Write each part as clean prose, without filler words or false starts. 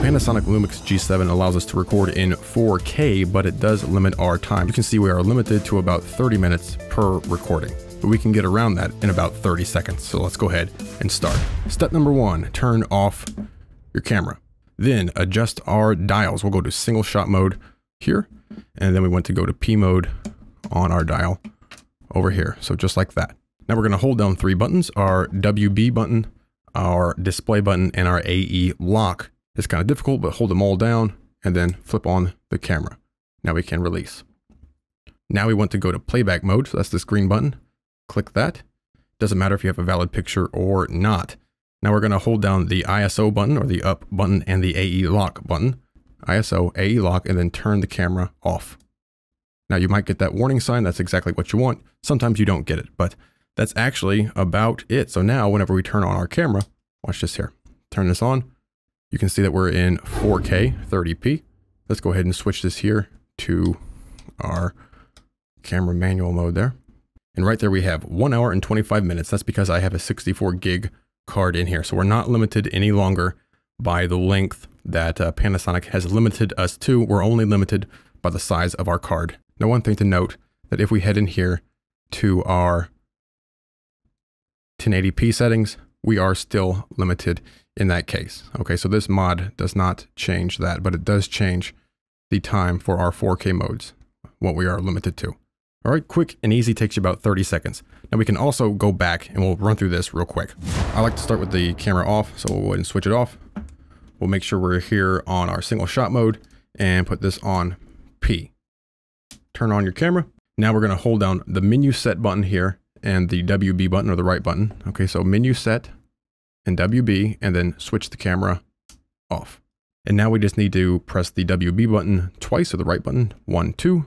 Panasonic Lumix G7 allows us to record in 4K, but it does limit our time. You can see we are limited to about 30 minutes per recording, but we can get around that in about 30 seconds. So let's go ahead and start. Step number 1, turn off your camera. Then adjust our dials. We'll go to single shot mode here, and then we want to go to P mode on our dial over here. So just like that. Now we're going to hold down 3 buttons, our WB button, our display button, and our AE lock. It's kind of difficult, but hold them all down and then flip on the camera. Now we can release. Now we want to go to playback mode. So that's this green button. Click that. Doesn't matter if you have a valid picture or not. Now we're going to hold down the ISO button or the up button and the AE lock button. ISO, AE lock, and then turn the camera off. Now you might get that warning sign. That's exactly what you want. Sometimes you don't get it, but that's actually about it. So now whenever we turn on our camera, watch this here. Turn this on. You can see that we're in 4K 30p. Let's go ahead and switch this here to our camera manual mode there. And right there we have 1 hour and 25 minutes. That's because I have a 64 gig card in here. So we're not limited any longer by the length that Panasonic has limited us to. We're only limited by the size of our card. Now, one thing to note, that if we head in here to our 1080p settings, we are still limited in that case. Okay, so this mod does not change that, but it does change the time for our 4K modes, what we are limited to. All right, quick and easy, takes you about 30 seconds. Now we can also go back and we'll run through this real quick. I like to start with the camera off, so we'll go ahead and switch it off. We'll make sure we're here on our single shot mode and put this on P. Turn on your camera. Now we're gonna hold down the menu set button here and the WB button or the right button. Okay, so menu set and WB, and then switch the camera off. And now we just need to press the WB button twice, or the right button, 1, 2.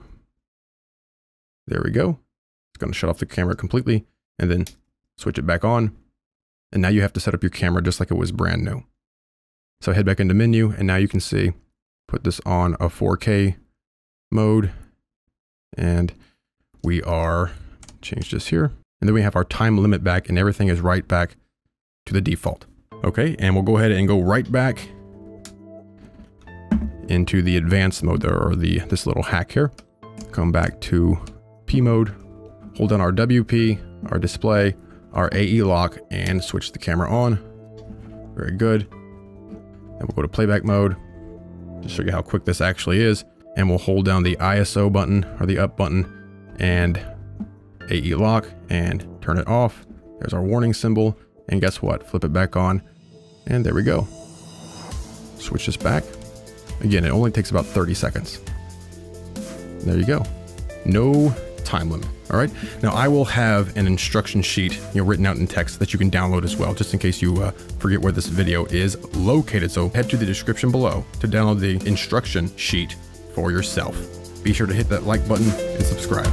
There we go. It's gonna shut off the camera completely and then switch it back on. And now you have to set up your camera just like it was brand new. So head back into menu, and now you can see, put this on a 4K mode, and we are, change this here. And then we have our time limit back, and everything is right back to the default. Okay, and we'll go ahead and go right back into the advanced mode there, or this little hack here. Come back to P mode, hold down our WP, our display, our AE lock, and switch the camera on. Very good. Then we'll go to playback mode, just show you how quick this actually is. And we'll hold down the ISO button or the up button and AE lock and turn it off. There's our warning symbol. And guess what? Flip it back on. And there we go. Switch this back. Again, it only takes about 30 seconds. There you go. No time limit. All right. Now I will have an instruction sheet, written out in text that you can download as well, just in case you forget where this video is located. So head to the description below to download the instruction sheet for yourself. Be sure to hit that like button and subscribe.